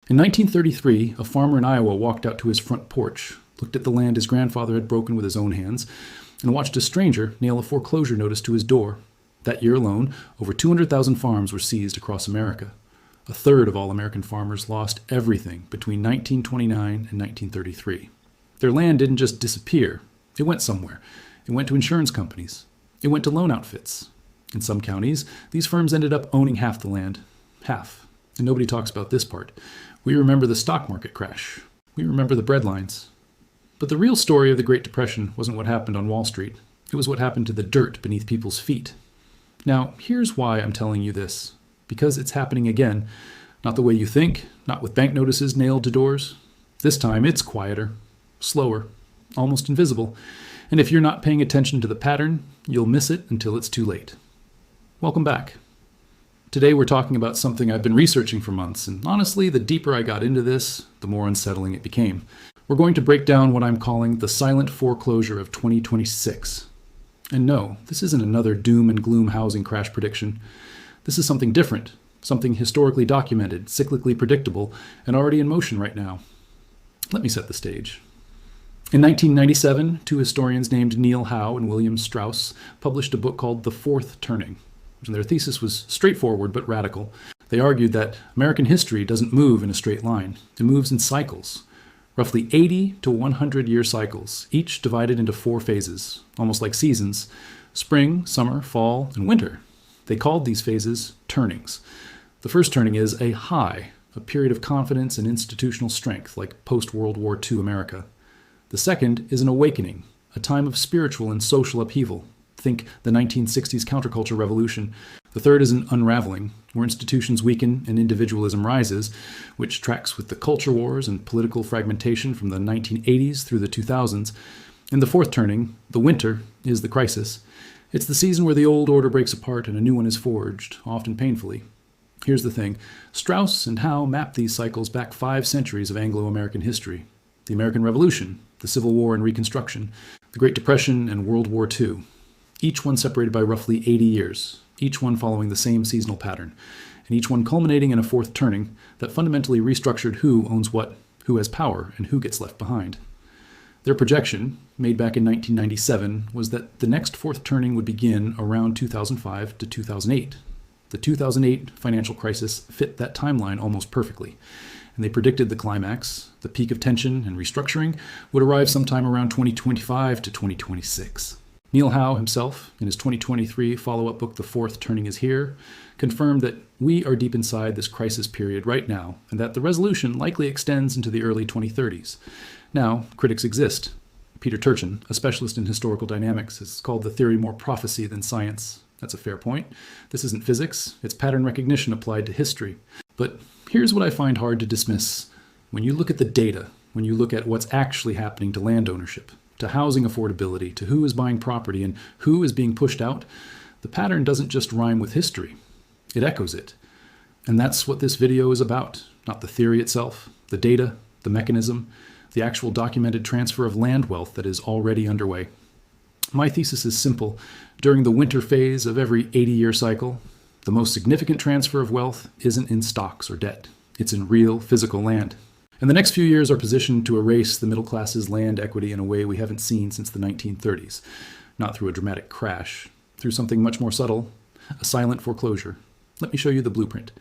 In 1933, a farmer in Iowa walked out to his front porch, looked at the land his grandfather had broken with his own hands, and watched a stranger nail a foreclosure notice to his door. That year alone, over 200,000 farms were seized across America. A third of all American farmers lost everything between 1929 and 1933. Their land didn't just disappear. It went somewhere. It went to insurance companies. It went to loan outfits. In some counties, these firms ended up owning half the land. Half. And nobody talks about this part. We remember the stock market crash. We remember the breadlines. But the real story of the Great Depression wasn't what happened on Wall Street. It was what happened to the dirt beneath people's feet. Now, here's why I'm telling you this. Because it's happening again. Not the way you think, not with bank notices nailed to doors. This time it's quieter, slower, almost invisible. And if you're not paying attention to the pattern, you'll miss it until it's too late. Welcome back. Today we're talking about something I've been researching for months, and honestly, the deeper I got into this, the more unsettling it became. We're going to break down what I'm calling the silent foreclosure of 2026. And no, this isn't another doom and gloom housing crash prediction. This is something different, something historically documented, cyclically predictable, and already in motion right now. Let me set the stage. In 1997, two historians named Neil Howe and William Strauss published a book called The Fourth Turning. And their thesis was straightforward but radical. They argued that American history doesn't move in a straight line. It moves in cycles, roughly 80 to 100-year cycles, each divided into 4 phases, almost like seasons: spring, summer, fall, and winter. They called these phases turnings. The first turning is a high, a period of confidence and institutional strength, like post-World War II America. The second is an awakening, a time of spiritual and social upheaval. Think the 1960s counterculture revolution. The third is an unraveling, where institutions weaken and individualism rises, which tracks with the culture wars and political fragmentation from the 1980s through the 2000s. And the fourth turning, the winter, is the crisis. It's the season where the old order breaks apart and a new one is forged, often painfully. Here's the thing. Strauss and Howe mapped these cycles back 5 centuries of Anglo-American history. The American Revolution, the Civil War and Reconstruction, the Great Depression, and World War II. Each one separated by roughly 80 years, each one following the same seasonal pattern, and each one culminating in a fourth turning that fundamentally restructured who owns what, who has power, and who gets left behind. Their projection, made back in 1997, was that the next fourth turning would begin around 2005 to 2008. The 2008 financial crisis fit that timeline almost perfectly, and they predicted the climax, the peak of tension and restructuring, would arrive sometime around 2025 to 2026. Neil Howe himself, in his 2023 follow-up book, The Fourth Turning Is Here, confirmed that we are deep inside this crisis period right now, and that the resolution likely extends into the early 2030s. Now, critics exist. Peter Turchin, a specialist in historical dynamics, has called the theory more prophecy than science. That's a fair point. This isn't physics, it's pattern recognition applied to history. But here's what I find hard to dismiss. When you look at the data, when you look at what's actually happening to land ownership, to housing affordability, to who is buying property and who is being pushed out, the pattern doesn't just rhyme with history. It echoes it. And that's what this video is about, not the theory itself, the data, the mechanism, the actual documented transfer of land wealth that is already underway. My thesis is simple. During the winter phase of every 80-year cycle, the most significant transfer of wealth isn't in stocks or debt. It's in real, physical land. And the next few years are positioned to erase the middle class's land equity in a way we haven't seen since the 1930s. Not through a dramatic crash, through something much more subtle, a silent foreclosure. Let me show you the blueprint.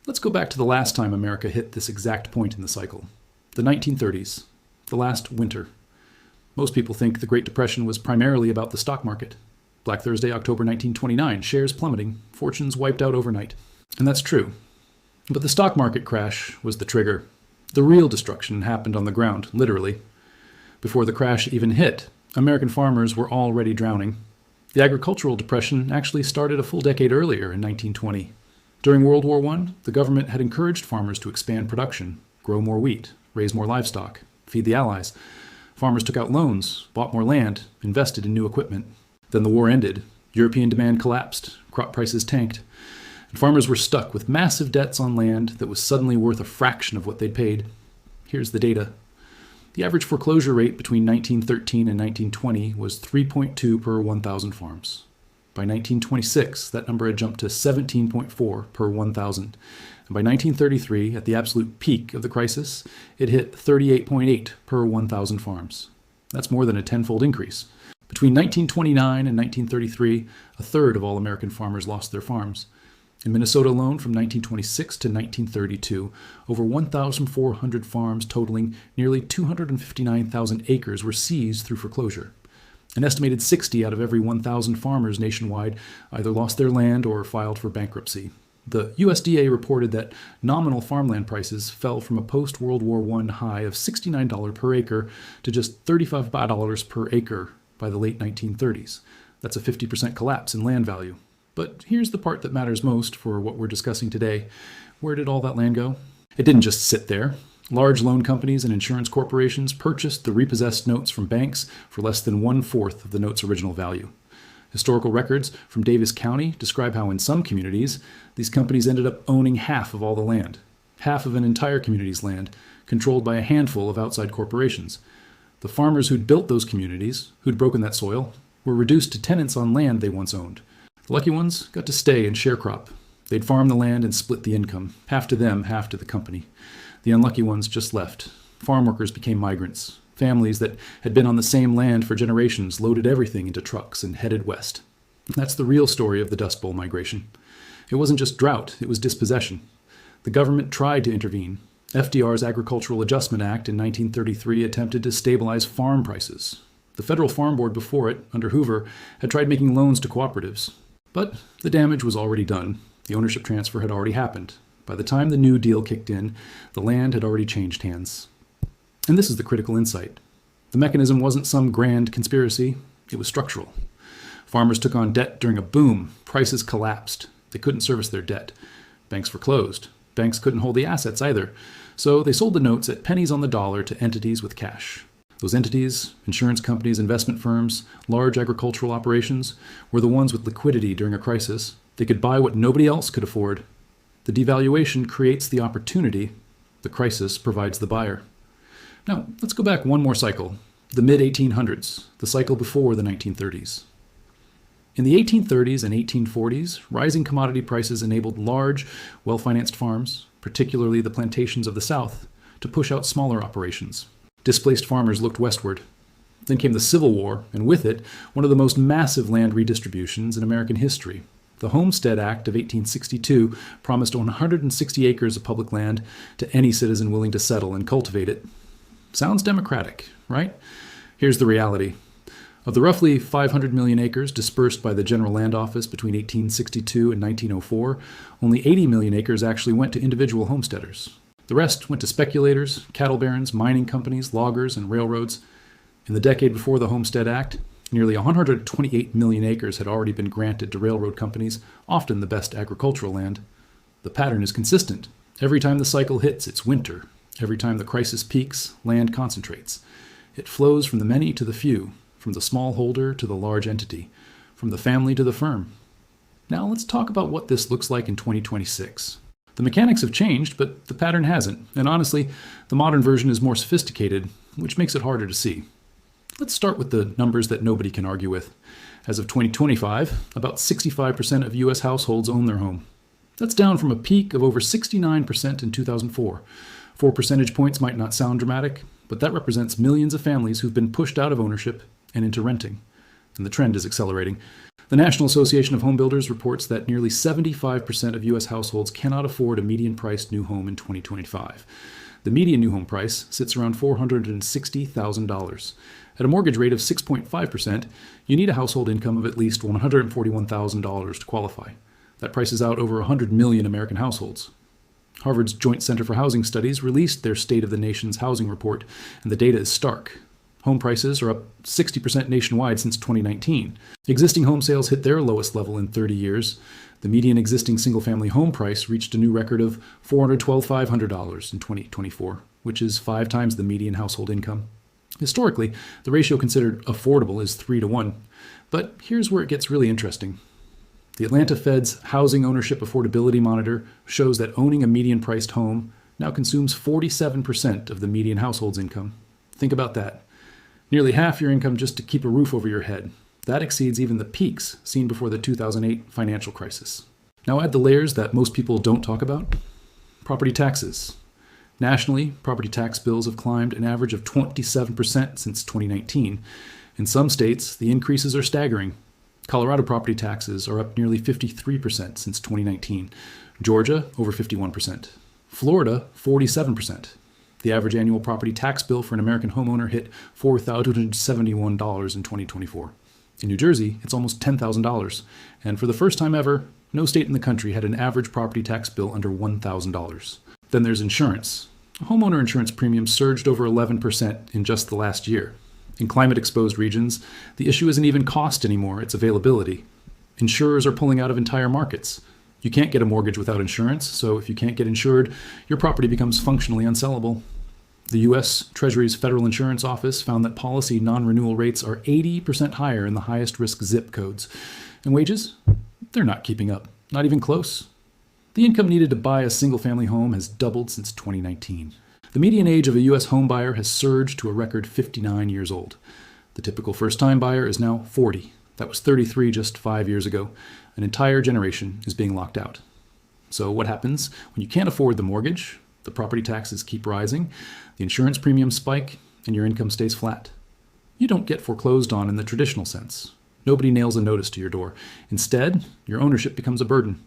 Let's go back to the last time America hit this exact point in the cycle. The 1930s, the last winter. Most people think the Great Depression was primarily about the stock market. Black Thursday, October 1929, shares plummeting, fortunes wiped out overnight. And that's true. But the stock market crash was the trigger. The real destruction happened on the ground, literally. Before the crash even hit, American farmers were already drowning. The agricultural depression actually started a full decade earlier in 1920. During World War I, the government had encouraged farmers to expand production, grow more wheat, raise more livestock, feed the Allies. Farmers took out loans, bought more land, invested in new equipment. Then the war ended. European demand collapsed, crop prices tanked, and farmers were stuck with massive debts on land that was suddenly worth a fraction of what they'd paid. Here's the data. The average foreclosure rate between 1913 and 1920 was 3.2 per 1,000 farms. By 1926, that number had jumped to 17.4 per 1,000. And by 1933, at the absolute peak of the crisis, it hit 38.8 per 1,000 farms. That's more than a tenfold increase. Between 1929 and 1933, a third of all American farmers lost their farms. In Minnesota alone, from 1926 to 1932, over 1,400 farms totaling nearly 259,000 acres were seized through foreclosure. An estimated 60 out of every 1,000 farmers nationwide either lost their land or filed for bankruptcy. The USDA reported that nominal farmland prices fell from a post-World War I high of $69 per acre to just $35 per acre by the late 1930s. That's a 50% collapse in land value. But here's the part that matters most for what we're discussing today. Where did all that land go? It didn't just sit there. Large loan companies and insurance corporations purchased the repossessed notes from banks for less than 1/4 of the note's original value. Historical records from Davis County describe how in some communities, these companies ended up owning half of all the land, half of an entire community's land, controlled by a handful of outside corporations. The farmers who'd built those communities, who'd broken that soil, were reduced to tenants on land they once owned. The lucky ones got to stay and sharecrop. They'd farm the land and split the income, half to them, half to the company. The unlucky ones just left. Farm workers became migrants. Families that had been on the same land for generations loaded everything into trucks and headed west. That's the real story of the Dust Bowl migration. It wasn't just drought, it was dispossession. The government tried to intervene. FDR's Agricultural Adjustment Act in 1933 attempted to stabilize farm prices. The Federal Farm Board before it, under Hoover, had tried making loans to cooperatives. But the damage was already done. The ownership transfer had already happened. By the time the New Deal kicked in, the land had already changed hands. And this is the critical insight. The mechanism wasn't some grand conspiracy, it was structural. Farmers took on debt during a boom. Prices collapsed. They couldn't service their debt. Banks foreclosed. Banks couldn't hold the assets either. So they sold the notes at pennies on the dollar to entities with cash. Those entities, insurance companies, investment firms, large agricultural operations, were the ones with liquidity during a crisis. They could buy what nobody else could afford. The devaluation creates the opportunity. The crisis provides the buyer. Now, let's go back one more cycle, the mid-1800s, the cycle before the 1930s. In the 1830s and 1840s, rising commodity prices enabled large, well-financed farms, particularly the plantations of the South, to push out smaller operations. Displaced farmers looked westward. Then came the Civil War, and with it, one of the most massive land redistributions in American history. The Homestead Act of 1862 promised 160 acres of public land to any citizen willing to settle and cultivate it. Sounds democratic, right? Here's the reality. Of the roughly 500 million acres dispersed by the General Land Office between 1862 and 1904, only 80 million acres actually went to individual homesteaders. The rest went to speculators, cattle barons, mining companies, loggers, and railroads. In the decade before the Homestead Act, nearly 128 million acres had already been granted to railroad companies, often the best agricultural land. The pattern is consistent. Every time the cycle hits, it's winter. Every time the crisis peaks, land concentrates. It flows from the many to the few, from the small holder to the large entity, from the family to the firm. Now let's talk about what this looks like in 2026. The mechanics have changed, but the pattern hasn't. And honestly, the modern version is more sophisticated, which makes it harder to see. Let's start with the numbers that nobody can argue with. As of 2025, about 65% of U.S. households own their home. That's down from a peak of over 69% in 2004. 4 percentage points might not sound dramatic, but that represents millions of families who've been pushed out of ownership and into renting. And the trend is accelerating. The National Association of Home Builders reports that nearly 75% of U.S. households cannot afford a median-priced new home in 2025. The median new home price sits around $460,000. At a mortgage rate of 6.5%, you need a household income of at least $141,000 to qualify. That prices out over 100 million American households. Harvard's Joint Center for Housing Studies released their State of the Nation's Housing Report, and the data is stark. Home prices are up 60% nationwide since 2019. Existing home sales hit their lowest level in 30 years. The median existing single-family home price reached a new record of $412,500 in 2024, which is 5 times the median household income. Historically, the ratio considered affordable is 3-to-1. But here's where it gets really interesting. The Atlanta Fed's Housing Ownership Affordability Monitor shows that owning a median-priced home now consumes 47% of the median household's income. Think about that. Nearly half your income just to keep a roof over your head. That exceeds even the peaks seen before the 2008 financial crisis. Now add the layers that most people don't talk about. Property taxes. Nationally, property tax bills have climbed an average of 27% since 2019. In some states, the increases are staggering. Colorado property taxes are up nearly 53% since 2019. Georgia, over 51%. Florida, 47%. The average annual property tax bill for an American homeowner hit $4,271 in 2024. In New Jersey, it's almost $10,000. And for the first time ever, no state in the country had an average property tax bill under $1,000. Then there's insurance. Homeowner insurance premiums surged over 11% in just the last year. In climate-exposed regions, the issue isn't even cost anymore, it's availability. Insurers are pulling out of entire markets. You can't get a mortgage without insurance, so if you can't get insured, your property becomes functionally unsellable. The U.S. Treasury's Federal Insurance Office found that policy non-renewal rates are 80% higher in the highest risk zip codes. And wages? They're not keeping up, not even close. The income needed to buy a single-family home has doubled since 2019. The median age of a U.S. home buyer has surged to a record 59 years old. The typical first-time buyer is now 40. That was 33 just 5 years ago. An entire generation is being locked out. So what happens when you can't afford the mortgage, the property taxes keep rising, the insurance premiums spike, and your income stays flat? You don't get foreclosed on in the traditional sense. Nobody nails a notice to your door. Instead, your ownership becomes a burden.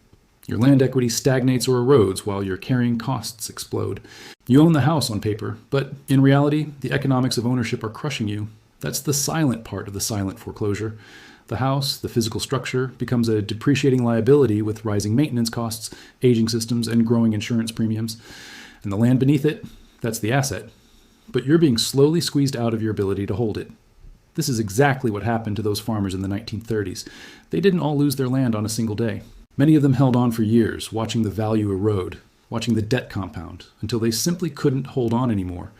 Your land equity stagnates or erodes while your carrying costs explode. You own the house on paper, but in reality, the economics of ownership are crushing you. That's the silent part of the silent foreclosure. The house, the physical structure, becomes a depreciating liability with rising maintenance costs, aging systems, and growing insurance premiums. And the land beneath it, that's the asset. But you're being slowly squeezed out of your ability to hold it. This is exactly what happened to those farmers in the 1930s. They didn't all lose their land on a single day. Many of them held on for years, watching the value erode, watching the debt compound, until they simply couldn't hold on anymore.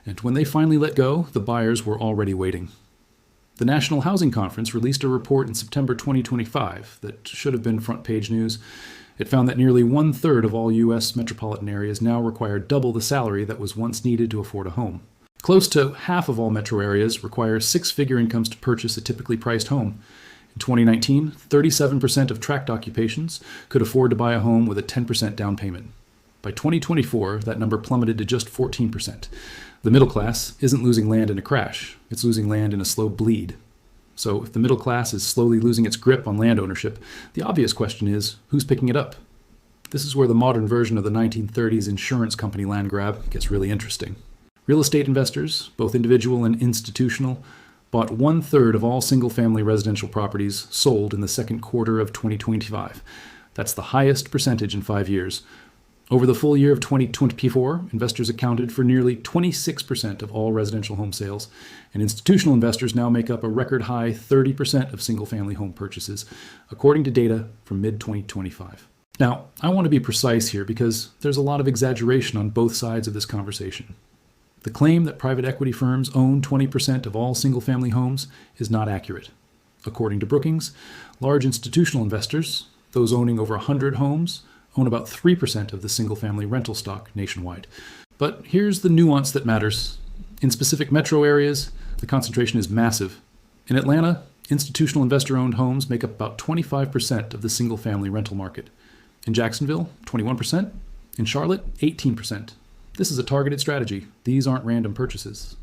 And when they finally let go, the buyers were already waiting. The National Housing Conference released a report in September 2025 that should have been front-page news. It found that nearly one-third of all U.S. metropolitan areas now require double the salary that was once needed to afford a home. Close to half of all metro areas require six-figure incomes to purchase a typically priced home. In 2019, 37% of tract occupations could afford to buy a home with a 10% down payment. By 2024, that number plummeted to just 14%. The middle class isn't losing land in a crash, it's losing land in a slow bleed. So if the middle class is slowly losing its grip on land ownership, the obvious question is, who's picking it up? This is where the modern version of the 1930s insurance company land grab gets really interesting. Real estate investors, both individual and institutional, bought one-third of all single-family residential properties sold in the second quarter of 2025. That's the highest percentage in 5 years. Over the full year of 2024, investors accounted for nearly 26% of all residential home sales, and institutional investors now make up a record high 30% of single-family home purchases, according to data from mid-2025. Now, I want to be precise here because there's a lot of exaggeration on both sides of this conversation. The claim that private equity firms own 20% of all single-family homes is not accurate. According to Brookings, large institutional investors, those owning over 100 homes, own about 3% of the single-family rental stock nationwide. But here's the nuance that matters. In specific metro areas, the concentration is massive. In Atlanta, institutional investor-owned homes make up about 25% of the single-family rental market. In Jacksonville, 21%. In Charlotte, 18%. This is a targeted strategy. These aren't random purchases.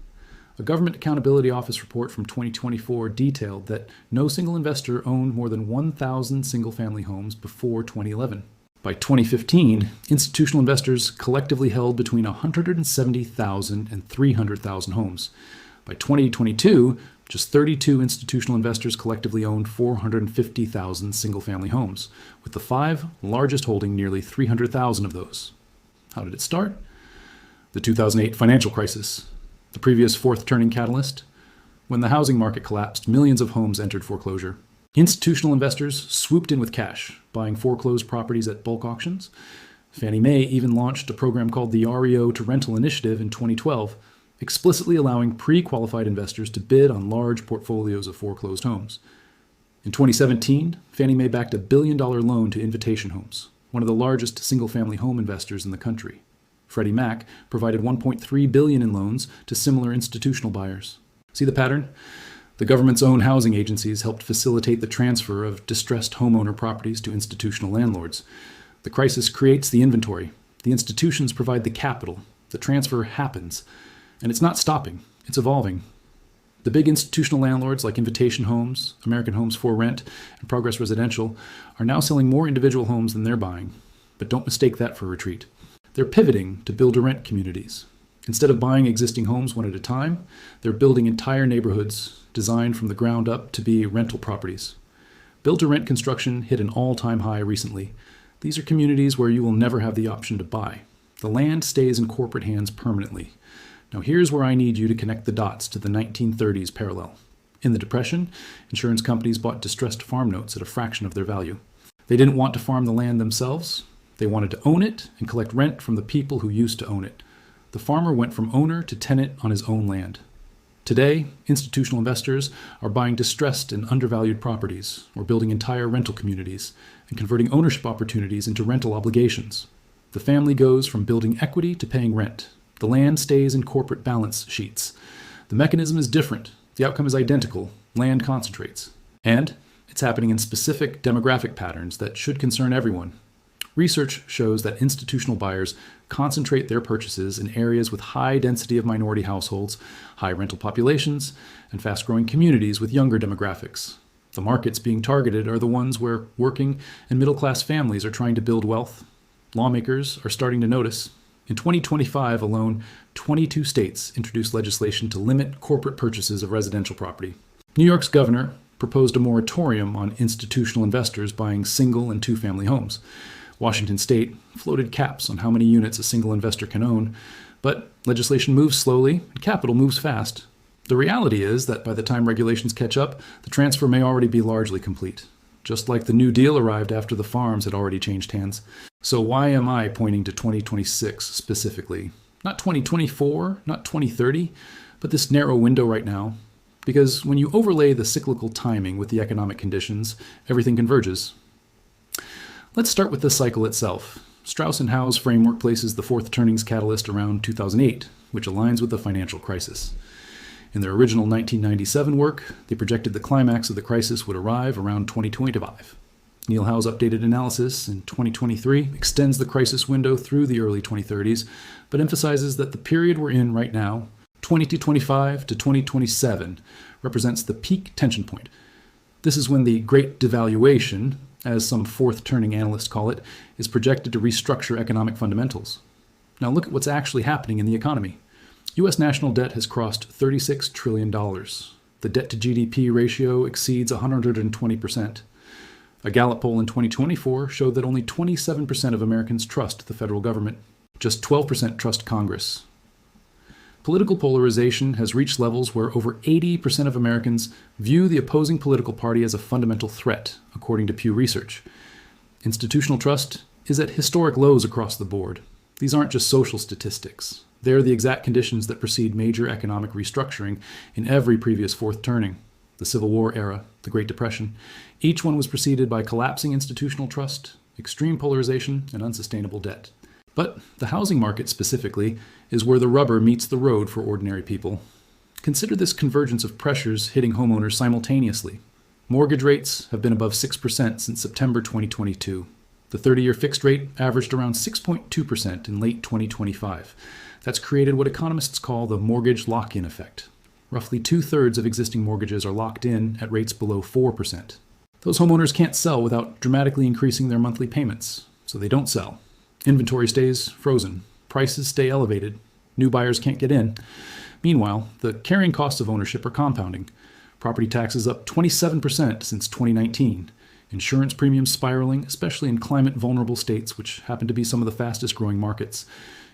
A Government Accountability Office report from 2024 detailed that no single investor owned more than 1,000 single-family homes before 2011. By 2015, institutional investors collectively held between 170,000 and 300,000 homes. By 2022, just 32 institutional investors collectively owned 450,000 single-family homes, with the 5 largest holding nearly 300,000 of those. How did it start? The 2008 financial crisis, the previous fourth turning catalyst. When the housing market collapsed, millions of homes entered foreclosure. Institutional investors swooped in with cash, buying foreclosed properties at bulk auctions. Fannie Mae even launched a program called the REO to Rental Initiative in 2012, explicitly allowing pre-qualified investors to bid on large portfolios of foreclosed homes. In 2017, Fannie Mae backed a $1 billion loan to Invitation Homes, one of the largest single-family home investors in the country. Freddie Mac provided $1.3 billion in loans to similar institutional buyers. See the pattern? The government's own housing agencies helped facilitate the transfer of distressed homeowner properties to institutional landlords. The crisis creates the inventory. The institutions provide the capital. The transfer happens. And it's not stopping. It's evolving. The big institutional landlords like Invitation Homes, American Homes for Rent, and Progress Residential are now selling more individual homes than they're buying. But don't mistake that for retreat. They're pivoting to build-to-rent communities. Instead of buying existing homes one at a time, they're building entire neighborhoods designed from the ground up to be rental properties. Build-to-rent construction hit an all-time high recently. These are communities where you will never have the option to buy. The land stays in corporate hands permanently. Now here's where I need you to connect the dots to the 1930s parallel. In the Depression, insurance companies bought distressed farm notes at a fraction of their value. They didn't want to farm the land themselves. They wanted to own it and collect rent from the people who used to own it. The farmer went from owner to tenant on his own land. Today, institutional investors are buying distressed and undervalued properties, or building entire rental communities, and converting ownership opportunities into rental obligations. The family goes from building equity to paying rent. The land stays in corporate balance sheets. The mechanism is different. The outcome is identical. Land concentrates. And it's happening in specific demographic patterns that should concern everyone. Research shows that institutional buyers concentrate their purchases in areas with high density of minority households, high rental populations, and fast-growing communities with younger demographics. The markets being targeted are the ones where working and middle-class families are trying to build wealth. Lawmakers are starting to notice. In 2025 alone, 22 states introduced legislation to limit corporate purchases of residential property. New York's governor proposed a moratorium on institutional investors buying single and two-family homes. Washington State floated caps on how many units a single investor can own, but legislation moves slowly and capital moves fast. The reality is that by the time regulations catch up, the transfer may already be largely complete, just like the New Deal arrived after the farms had already changed hands. So why am I pointing to 2026 specifically? Not 2024, not 2030, but this narrow window right now. Because when you overlay the cyclical timing with the economic conditions, everything converges. Let's start with the cycle itself. Strauss-Howe's framework places the fourth turning's catalyst around 2008, which aligns with the financial crisis. In their original 1997 work, they projected the climax of the crisis would arrive around 2025. Neil Howe's updated analysis in 2023 extends the crisis window through the early 2030s, but emphasizes that the period we're in right now, 2025 to 2027, represents the peak tension point. This is when the Great Devaluation, as some fourth turning analysts call it, is projected to restructure economic fundamentals. Now look at what's actually happening in the economy. U.S. national debt has crossed $36 trillion. The debt to GDP ratio exceeds 120%. A Gallup poll in 2024 showed that only 27% of Americans trust the federal government. Just 12% trust Congress. Political polarization has reached levels where over 80% of Americans view the opposing political party as a fundamental threat, according to Pew Research. Institutional trust is at historic lows across the board. These aren't just social statistics. They're the exact conditions that precede major economic restructuring in every previous fourth turning. The Civil War era, the Great Depression. Each one was preceded by collapsing institutional trust, extreme polarization, and unsustainable debt. But the housing market specifically is where the rubber meets the road for ordinary people. Consider this convergence of pressures hitting homeowners simultaneously. Mortgage rates have been above 6% since September 2022. The 30-year fixed rate averaged around 6.2% in late 2025. That's created what economists call the mortgage lock-in effect. Roughly 2/3 of existing mortgages are locked in at rates below 4%. Those homeowners can't sell without dramatically increasing their monthly payments, so they don't sell. Inventory stays frozen. Prices stay elevated. New buyers can't get in. Meanwhile, the carrying costs of ownership are compounding. Property taxes up 27% since 2019. Insurance premiums spiraling, especially in climate-vulnerable states, which happen to be some of the fastest-growing markets.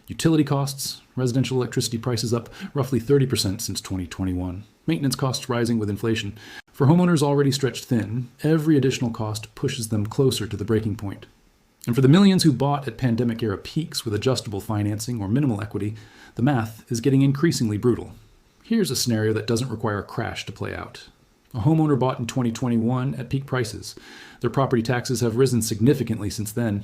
Utility costs, residential electricity prices up roughly 30% since 2021. Maintenance costs rising with inflation. For homeowners already stretched thin, every additional cost pushes them closer to the breaking point. And for the millions who bought at pandemic-era peaks with adjustable financing or minimal equity, the math is getting increasingly brutal. Here's a scenario that doesn't require a crash to play out. A homeowner bought in 2021 at peak prices. Their property taxes have risen significantly since then.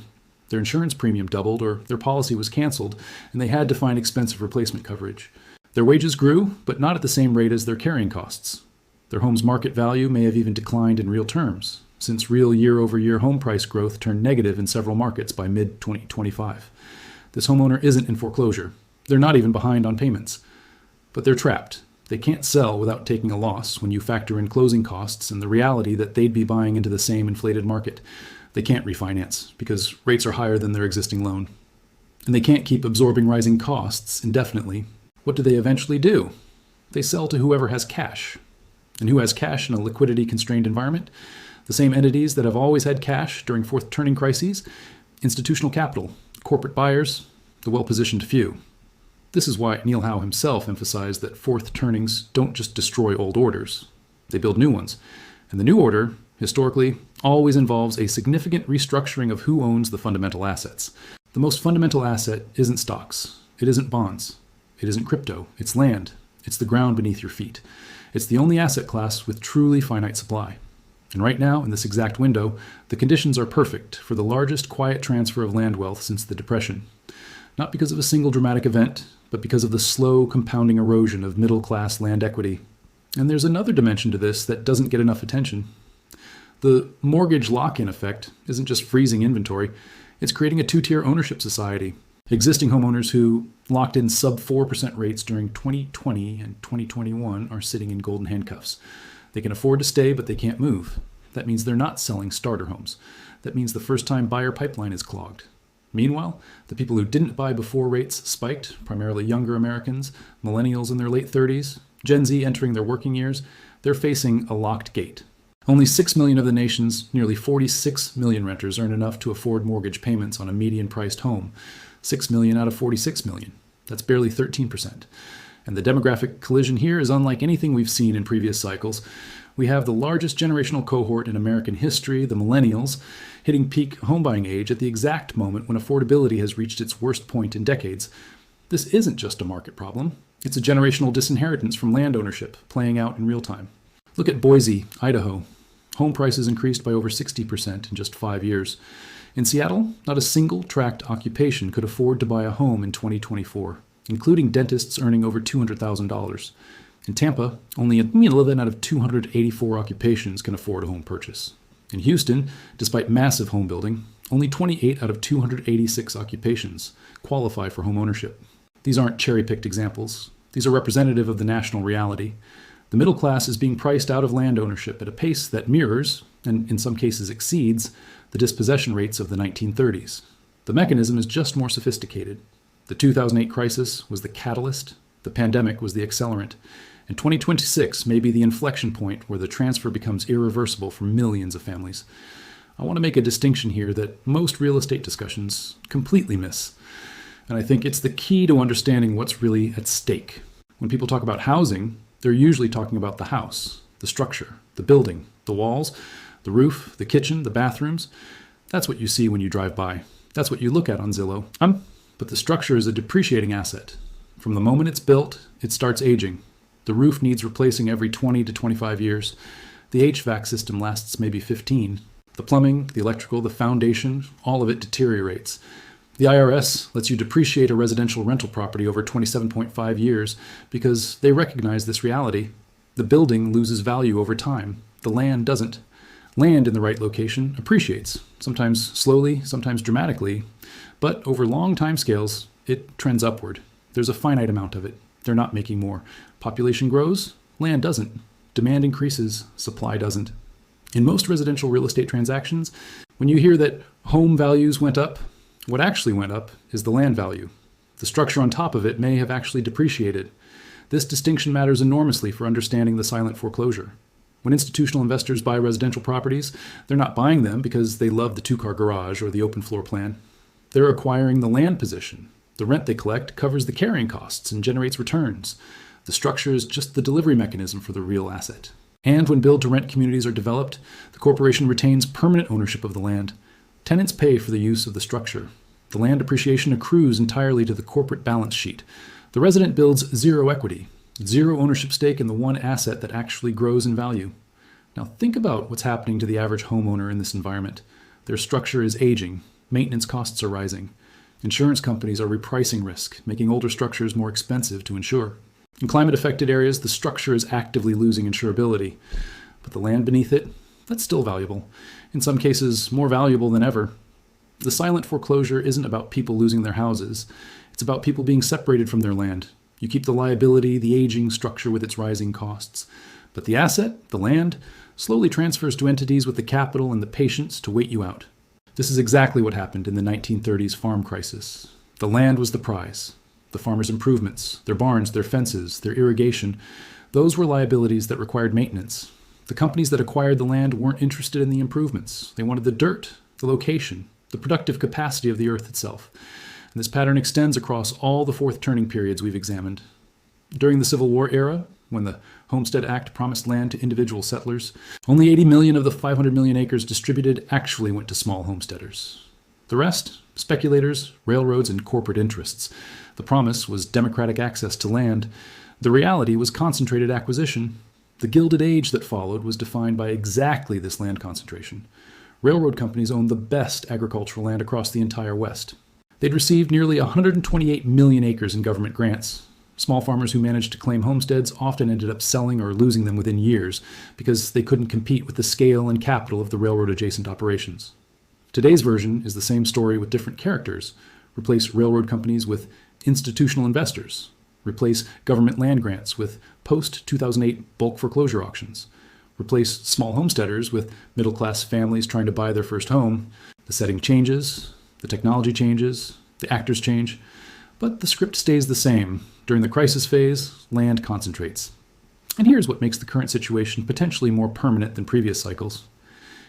Their insurance premium doubled or their policy was canceled, and they had to find expensive replacement coverage. Their wages grew, but not at the same rate as their carrying costs. Their home's market value may have even declined in real terms, since real year-over-year home price growth turned negative in several markets by mid-2025. This homeowner isn't in foreclosure. They're not even behind on payments. But they're trapped. They can't sell without taking a loss when you factor in closing costs and the reality that they'd be buying into the same inflated market. They can't refinance because rates are higher than their existing loan. And they can't keep absorbing rising costs indefinitely. What do they eventually do? They sell to whoever has cash. And who has cash in a liquidity-constrained environment? The same entities that have always had cash during fourth-turning crises: institutional capital, corporate buyers, the well-positioned few. This is why Neil Howe himself emphasized that fourth turnings don't just destroy old orders. They build new ones. And the new order, historically, always involves a significant restructuring of who owns the fundamental assets. The most fundamental asset isn't stocks. It isn't bonds. It isn't crypto. It's land. It's the ground beneath your feet. It's the only asset class with truly finite supply. And right now, in this exact window, the conditions are perfect for the largest quiet transfer of land wealth since the Depression. Not because of a single dramatic event, but because of the slow compounding erosion of middle-class land equity. And there's another dimension to this that doesn't get enough attention. The mortgage lock-in effect isn't just freezing inventory, it's creating a two-tier ownership society. Existing homeowners who locked in sub-4% rates during 2020 and 2021 are sitting in golden handcuffs. They can afford to stay, but they can't move. That means they're not selling starter homes. That means the first-time buyer pipeline is clogged. Meanwhile, the people who didn't buy before rates spiked, primarily younger Americans, millennials in their late 30s, Gen Z entering their working years, they're facing a locked gate. Only 6 million of the nation's nearly 46 million renters earn enough to afford mortgage payments on a median-priced home. 6 million out of 46 million. That's barely 13%. And the demographic collision here is unlike anything we've seen in previous cycles. We have the largest generational cohort in American history, the millennials, hitting peak homebuying age at the exact moment when affordability has reached its worst point in decades. This isn't just a market problem. It's a generational disinheritance from land ownership playing out in real time. Look at Boise, Idaho. Home prices increased by over 60% in just 5 years. In Seattle, not a single tract occupation could afford to buy a home in 2024, including dentists earning over $200,000. In Tampa, only 11 out of 284 occupations can afford a home purchase. In Houston, despite massive home building, only 28 out of 286 occupations qualify for home ownership. These aren't cherry-picked examples. These are representative of the national reality. The middle class is being priced out of land ownership at a pace that mirrors, and in some cases exceeds, the dispossession rates of the 1930s. The mechanism is just more sophisticated. The 2008 crisis was the catalyst. The pandemic was the accelerant. And 2026 may be the inflection point where the transfer becomes irreversible for millions of families. I want to make a distinction here that most real estate discussions completely miss. And I think it's the key to understanding what's really at stake. When people talk about housing, they're usually talking about the house, the structure, the building, the walls, the roof, the kitchen, the bathrooms. That's what you see when you drive by. That's what you look at on Zillow. But the structure is a depreciating asset. From the moment it's built, it starts aging. The roof needs replacing every 20 to 25 years. The HVAC system lasts maybe 15. The plumbing, the electrical, the foundation, all of it deteriorates. The IRS lets you depreciate a residential rental property over 27.5 years because they recognize this reality. The building loses value over time. The land doesn't. Land in the right location appreciates, sometimes slowly, sometimes dramatically, but over long time scales, it trends upward. There's a finite amount of it. They're not making more. Population grows, land doesn't. Demand increases, supply doesn't. In most residential real estate transactions, when you hear that home values went up, what actually went up is the land value. The structure on top of it may have actually depreciated. This distinction matters enormously for understanding the silent foreclosure. When institutional investors buy residential properties, they're not buying them because they love the two-car garage or the open floor plan. They're acquiring the land position. The rent they collect covers the carrying costs and generates returns. The structure is just the delivery mechanism for the real asset. And when build-to-rent communities are developed, the corporation retains permanent ownership of the land. Tenants pay for the use of the structure. The land appreciation accrues entirely to the corporate balance sheet. The resident builds zero equity, zero ownership stake in the one asset that actually grows in value. Now think about what's happening to the average homeowner in this environment. Their structure is aging. Maintenance costs are rising. Insurance companies are repricing risk, making older structures more expensive to insure. In climate-affected areas, the structure is actively losing insurability, but the land beneath it, that's still valuable. In some cases, more valuable than ever. The silent foreclosure isn't about people losing their houses. It's about people being separated from their land. You keep the liability, the aging structure with its rising costs. But the asset, the land, slowly transfers to entities with the capital and the patience to wait you out. This is exactly what happened in the 1930s farm crisis. The land was the prize. The farmers' improvements, their barns, their fences, their irrigation, those were liabilities that required maintenance. The companies that acquired the land weren't interested in the improvements. They wanted the dirt, the location, the productive capacity of the earth itself. And this pattern extends across all the fourth turning periods we've examined. During the Civil War era, when the Homestead Act promised land to individual settlers, only 80 million of the 500 million acres distributed actually went to small homesteaders. The rest, speculators, railroads, and corporate interests. The promise was democratic access to land. The reality was concentrated acquisition. The Gilded Age that followed was defined by exactly this land concentration. Railroad companies owned the best agricultural land across the entire West. They'd received nearly 128 million acres in government grants. Small farmers who managed to claim homesteads often ended up selling or losing them within years because they couldn't compete with the scale and capital of the railroad-adjacent operations. Today's version is the same story with different characters. Replace railroad companies with institutional investors. Replace government land grants with post-2008 bulk foreclosure auctions. Replace small homesteaders with middle-class families trying to buy their first home. The setting changes, the technology changes, the actors change, but the script stays the same. During the crisis phase, land concentrates. And here's what makes the current situation potentially more permanent than previous cycles.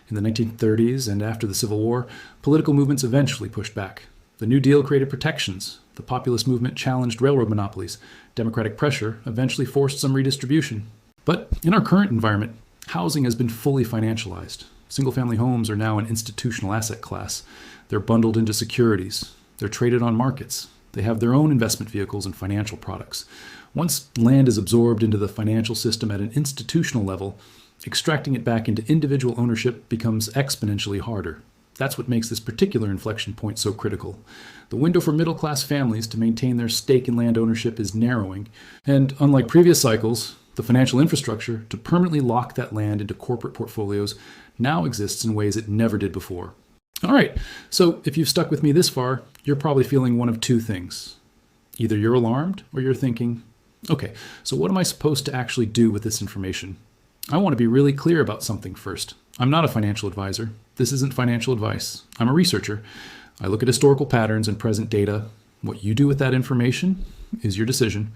In the 1930s and after the Civil War, political movements eventually pushed back. The New Deal created protections. The populist movement challenged railroad monopolies. Democratic pressure eventually forced some redistribution. But in our current environment, housing has been fully financialized. Single-family homes are now an institutional asset class. They're bundled into securities. They're traded on markets. They have their own investment vehicles and financial products. Once land is absorbed into the financial system at an institutional level, extracting it back into individual ownership becomes exponentially harder. That's what makes this particular inflection point so critical. The window for middle-class families to maintain their stake in land ownership is narrowing, and unlike previous cycles, the financial infrastructure to permanently lock that land into corporate portfolios now exists in ways it never did before. All right, so if you've stuck with me this far, you're probably feeling one of two things. Either you're alarmed or you're thinking, okay, so what am I supposed to actually do with this information? I want to be really clear about something first. I'm not a financial advisor. This isn't financial advice. I'm a researcher. I look at historical patterns and present data. What you do with that information is your decision.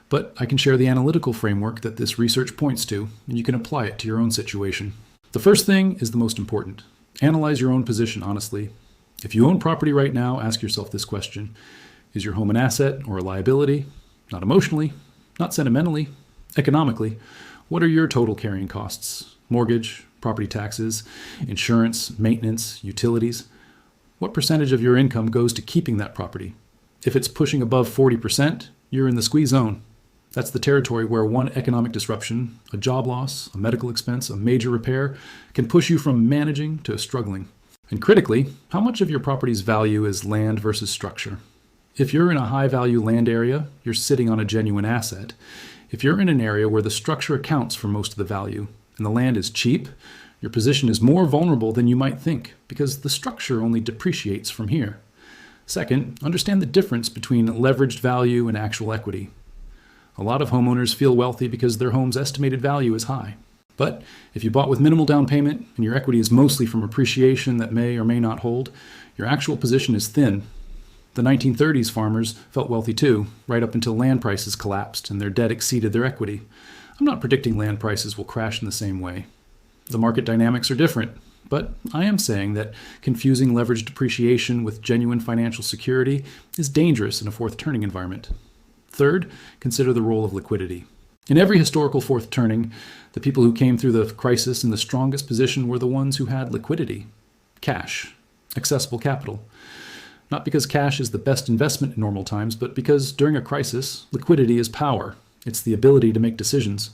But I can share the analytical framework that this research points to, and you can apply it to your own situation. The first thing is the most important. Analyze your own position honestly. If you own property right now, ask yourself this question. Is your home an asset or a liability? Not emotionally, not sentimentally, economically. What are your total carrying costs? Mortgage, property taxes, insurance, maintenance, utilities. What percentage of your income goes to keeping that property? If it's pushing above 40%, you're in the squeeze zone. That's the territory where one economic disruption, a job loss, a medical expense, a major repair, can push you from managing to struggling. And critically, how much of your property's value is land versus structure? If you're in a high-value land area, you're sitting on a genuine asset. If you're in an area where the structure accounts for most of the value, and the land is cheap, your position is more vulnerable than you might think, because the structure only depreciates from here. Second, understand the difference between leveraged value and actual equity. A lot of homeowners feel wealthy because their home's estimated value is high. But if you bought with minimal down payment and your equity is mostly from appreciation that may or may not hold, your actual position is thin. The 1930s farmers felt wealthy too, right up until land prices collapsed and their debt exceeded their equity. I'm not predicting land prices will crash in the same way. The market dynamics are different, but I am saying that confusing leveraged appreciation with genuine financial security is dangerous in a fourth turning environment. Third, consider the role of liquidity. In every historical fourth turning, the people who came through the crisis in the strongest position were the ones who had liquidity, cash, accessible capital. Not because cash is the best investment in normal times, but because during a crisis, liquidity is power. It's the ability to make decisions.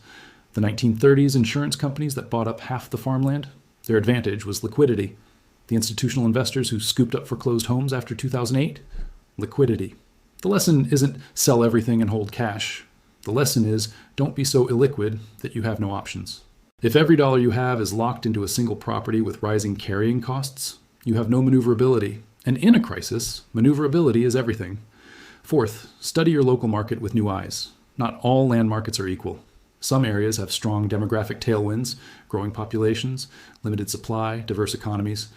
The 1930s insurance companies that bought up half the farmland, their advantage was liquidity. The institutional investors who scooped up foreclosed homes after 2008, liquidity. The lesson isn't sell everything and hold cash. The lesson is, don't be so illiquid that you have no options. If every dollar you have is locked into a single property with rising carrying costs, you have no maneuverability. And in a crisis, maneuverability is everything. Fourth, study your local market with new eyes. Not all land markets are equal. Some areas have strong demographic tailwinds, growing populations, limited supply, diverse economies.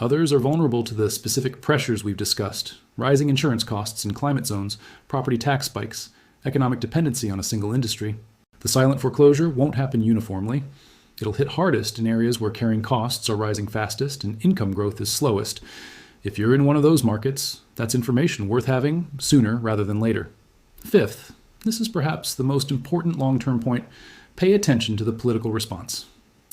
Others are vulnerable to the specific pressures we've discussed: rising insurance costs in climate zones, property tax spikes, economic dependency on a single industry. The silent foreclosure won't happen uniformly. It'll hit hardest in areas where carrying costs are rising fastest and income growth is slowest. If you're in one of those markets, that's information worth having sooner rather than later. Fifth, this is perhaps the most important long-term point: pay attention to the political response.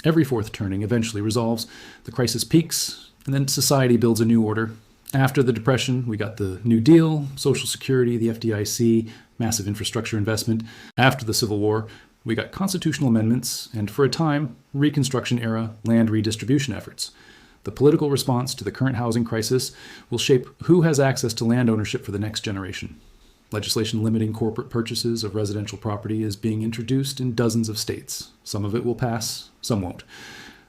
Every fourth turning eventually resolves. The crisis peaks, and then society builds a new order. After the Depression, we got the New Deal, Social Security, the FDIC, massive infrastructure investment. After the Civil War, we got constitutional amendments, and for a time, Reconstruction-era land redistribution efforts. The political response to the current housing crisis will shape who has access to land ownership for the next generation. Legislation limiting corporate purchases of residential property is being introduced in dozens of states. Some of it will pass, some won't.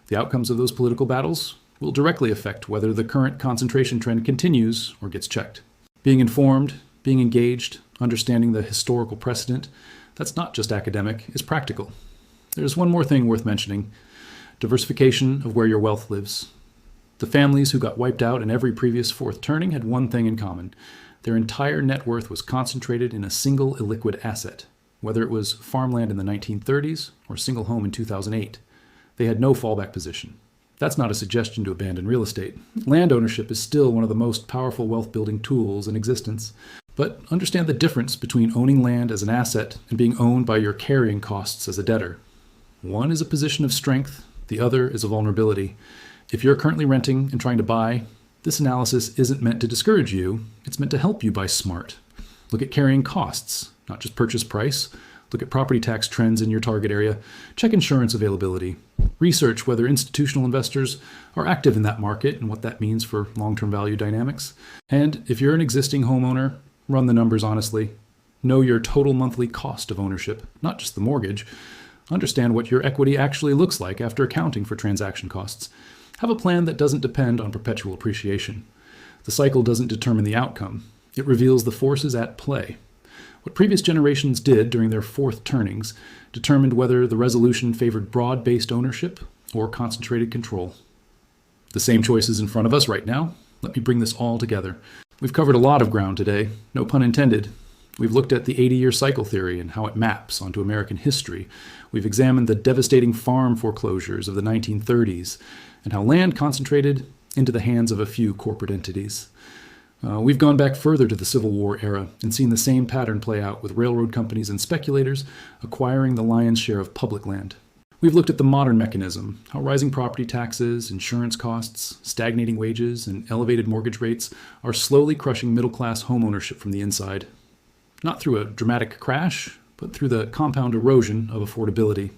The outcomes of those political battles will directly affect whether the current concentration trend continues or gets checked. Being informed, being engaged, understanding the historical precedent, that's not just academic, it's practical. There's one more thing worth mentioning: diversification of where your wealth lives. The families who got wiped out in every previous fourth turning had one thing in common: their entire net worth was concentrated in a single illiquid asset, whether it was farmland in the 1930s or a single home in 2008. They had no fallback position. That's not a suggestion to abandon real estate. Land ownership is still one of the most powerful wealth-building tools in existence. But understand the difference between owning land as an asset and being owned by your carrying costs as a debtor. One is a position of strength, the other is a vulnerability. If you're currently renting and trying to buy, this analysis isn't meant to discourage you, it's meant to help you buy smart. Look at carrying costs, not just purchase price. Look at property tax trends in your target area. Check insurance availability. Research whether institutional investors are active in that market and what that means for long-term value dynamics. And if you're an existing homeowner, run the numbers honestly. Know your total monthly cost of ownership, not just the mortgage. Understand what your equity actually looks like after accounting for transaction costs. Have a plan that doesn't depend on perpetual appreciation. The cycle doesn't determine the outcome. It reveals the forces at play. What previous generations did during their fourth turnings determined whether the resolution favored broad-based ownership or concentrated control. The same choice is in front of us right now. Let me bring this all together. We've covered a lot of ground today, no pun intended. We've looked at the 80-year cycle theory and how it maps onto American history. We've examined the devastating farm foreclosures of the 1930s and how land concentrated into the hands of a few corporate entities. We've gone back further to the Civil War era and seen the same pattern play out with railroad companies and speculators acquiring the lion's share of public land. We've looked at the modern mechanism, how rising property taxes, insurance costs, stagnating wages, and elevated mortgage rates are slowly crushing middle-class homeownership from the inside. Not through a dramatic crash, but through the compound erosion of affordability.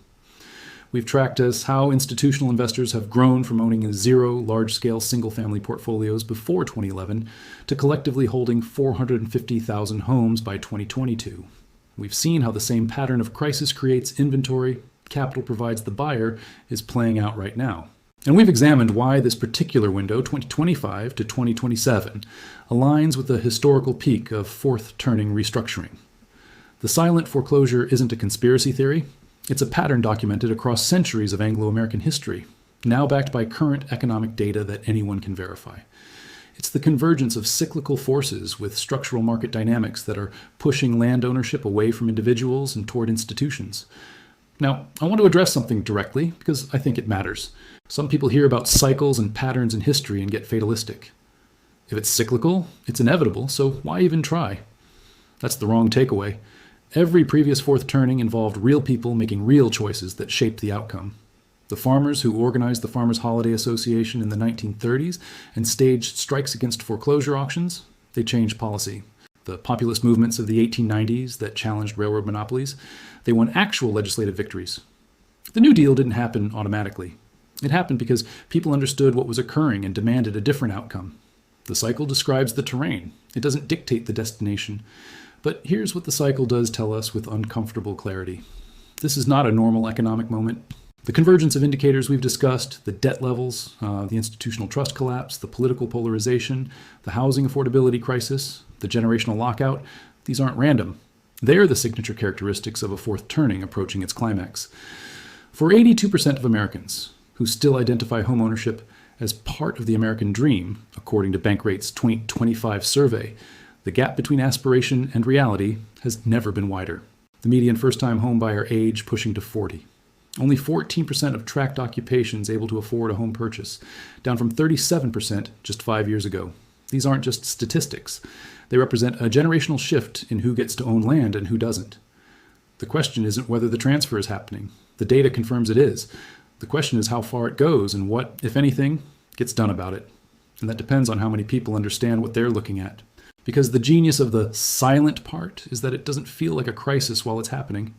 We've tracked as how institutional investors have grown from owning 0 large-scale single-family portfolios before 2011 to collectively holding 450,000 homes by 2022. We've seen how the same pattern of crisis creates inventory, capital provides the buyer, is playing out right now. And we've examined why this particular window, 2025 to 2027, aligns with the historical peak of fourth turning restructuring. The silent foreclosure isn't a conspiracy theory. It's a pattern documented across centuries of Anglo-American history, now backed by current economic data that anyone can verify. It's the convergence of cyclical forces with structural market dynamics that are pushing land ownership away from individuals and toward institutions. Now, I want to address something directly because I think it matters. Some people hear about cycles and patterns in history and get fatalistic. If it's cyclical, it's inevitable, so why even try? That's the wrong takeaway. Every previous fourth turning involved real people making real choices that shaped the outcome. The farmers who organized the Farmers Holiday Association in the 1930s and staged strikes against foreclosure auctions, they changed policy. The populist movements of the 1890s that challenged railroad monopolies, they won actual legislative victories. The New Deal didn't happen automatically. It happened because people understood what was occurring and demanded a different outcome. The cycle describes the terrain. It doesn't dictate the destination. But here's what the cycle does tell us with uncomfortable clarity. This is not a normal economic moment. The convergence of indicators we've discussed, the debt levels, the institutional trust collapse, the political polarization, the housing affordability crisis, the generational lockout, these aren't random. They're the signature characteristics of a fourth turning approaching its climax. For 82% of Americans who still identify homeownership as part of the American dream, according to Bankrate's 2025 survey, the gap between aspiration and reality has never been wider. The median first-time homebuyer age pushing to 40. Only 14% of tracked occupations able to afford a home purchase, down from 37% just 5 years ago. These aren't just statistics. They represent a generational shift in who gets to own land and who doesn't. The question isn't whether the transfer is happening. The data confirms it is. The question is how far it goes and what, if anything, gets done about it. And that depends on how many people understand what they're looking at. Because the genius of the silent part is that it doesn't feel like a crisis while it's happening.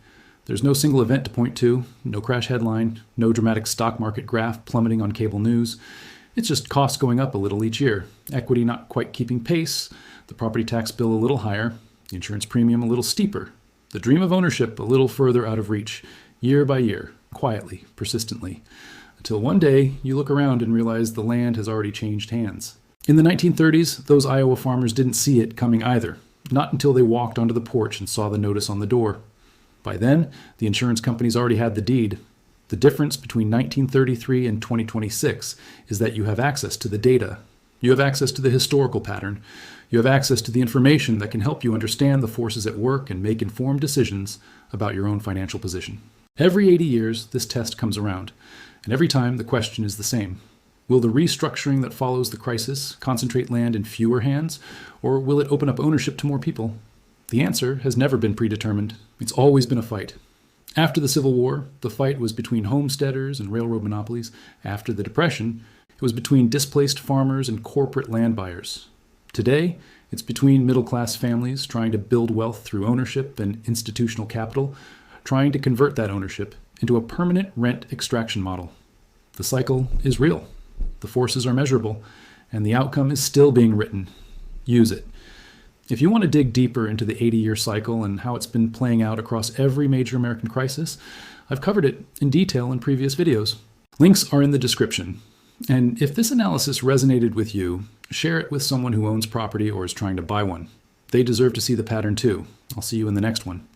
There's no single event to point to, no crash headline, no dramatic stock market graph plummeting on cable news. It's just costs going up a little each year, equity not quite keeping pace, the property tax bill a little higher, the insurance premium a little steeper, the dream of ownership a little further out of reach, year by year, quietly, persistently, until one day you look around and realize the land has already changed hands. In the 1930s, those Iowa farmers didn't see it coming either, not until they walked onto the porch and saw the notice on the door. By then, the insurance companies already had the deed. The difference between 1933 and 2026 is that you have access to the data. You have access to the historical pattern. You have access to the information that can help you understand the forces at work and make informed decisions about your own financial position. Every 80 years, this test comes around, and every time the question is the same. Will the restructuring that follows the crisis concentrate land in fewer hands, or will it open up ownership to more people? The answer has never been predetermined. It's always been a fight. After the Civil War, the fight was between homesteaders and railroad monopolies. After the Depression, it was between displaced farmers and corporate land buyers. Today, it's between middle-class families trying to build wealth through ownership and institutional capital, trying to convert that ownership into a permanent rent extraction model. The cycle is real. The forces are measurable, and the outcome is still being written. Use it. If you want to dig deeper into the 80-year cycle and how it's been playing out across every major American crisis, I've covered it in detail in previous videos. Links are in the description. And if this analysis resonated with you, share it with someone who owns property or is trying to buy one. They deserve to see the pattern too. I'll see you in the next one.